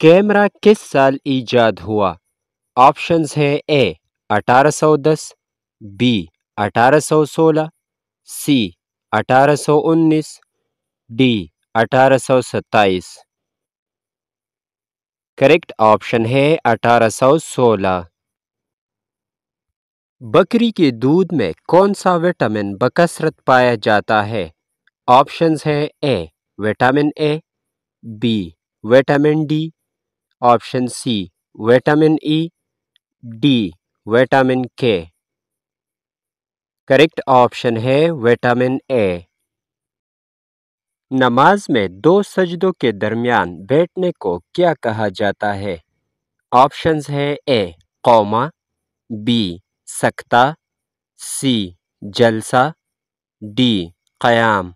Camera किस साल ईजाद हुआ? ऑप्शंस है ए 1810, बी 1816, सी 1819, डी 1827। करेक्ट ऑप्शन है 1816। बकरी के दूध में कौन सा विटामिन बकसरत पाया जाता है? ऑप्शंस है A vitamin A, B vitamin D, option C vitamin E, D vitamin K. Correct option है विटामिन ए। नमाज में दो सजदों के दरमियान बैठने को क्या कहा जाता है? ऑप्शंस है ए कौमा, बी सक्ता, सी जलसा, डी क़याम।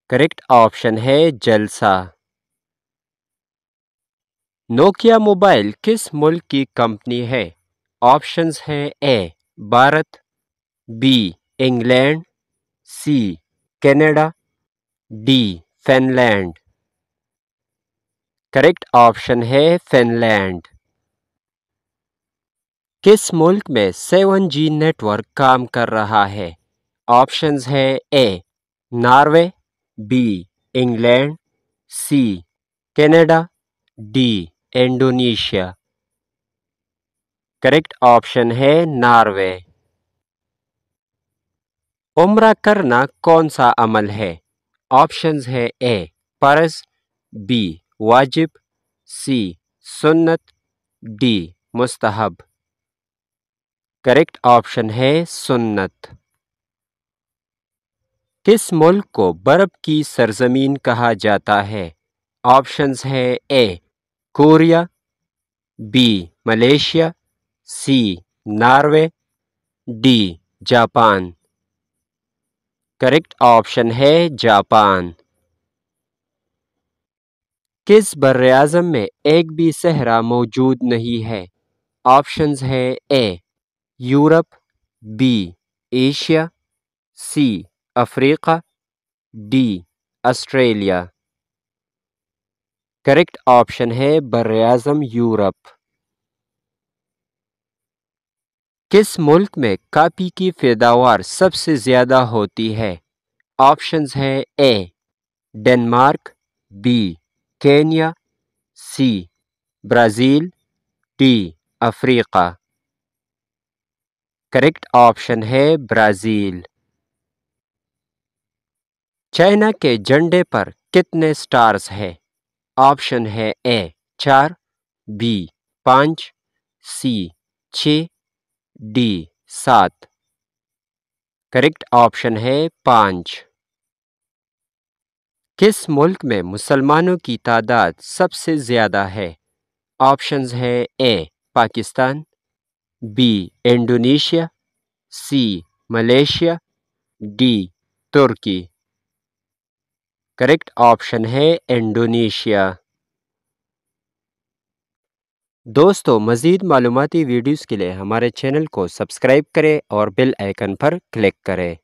करेक्ट ऑप्शन है जलसा। नोकिया मोबाइल किस मुल्क की कंपनी है? ऑप्शंस है A Bharat, B England, C Canada, D Finland. Correct option है फिनलैंड। किस मुल्क में 7G नेटवर्क काम कर रहा है? ऑप्शंस है A Norway, B England, C Canada, D Indonesia. Correct option है नॉर्वे। उम्रा करना कौन सा अमल है? ऑप्शंस है ए फर्ज, बी वाजिब, सी सुन्नत, डी मुस्तहब। करेक्ट ऑप्शन है सुन्नत। किस मुल्क को बर्फ की सरजमीन कहा जाता है? ऑप्शंस है A Korea, B Malaysia, C Norway, D Japan. Correct option है जापान। किस बर्र-ए-आज़म में एक भी सहरा मौजूद नहीं है? ऑप्शंस है A Europe, B Asia, C Africa, D Australia. Correct option है बर्र-ए-आज़म यूरोप। किस मुल्क में काफी की पैदावार सबसे ज्यादा होती है? ऑप्शंस है A Denmark, B Kenya, C Brazil, D Africa. Correct option है ब्राजील। चाइना के झंडे पर कितने स्टार्स है? ऑप्शन है A 4, B 5, C 6, D 7। Correct option है 5। किस मुल्क में मुसलमानों की तादाद सबसे ज्यादा है? ऑप्शंस है ए पाकिस्तान, बी इंडोनेशिया, सी मलेशिया, डी तुर्की। करेक्ट ऑप्शन है इंडोनेशिया। दोस्तों, मज़ीद मालूमाती वीडियोज़ के लिए हमारे चैनल को सब्सक्राइब करें और बेल आइकन पर क्लिक करें।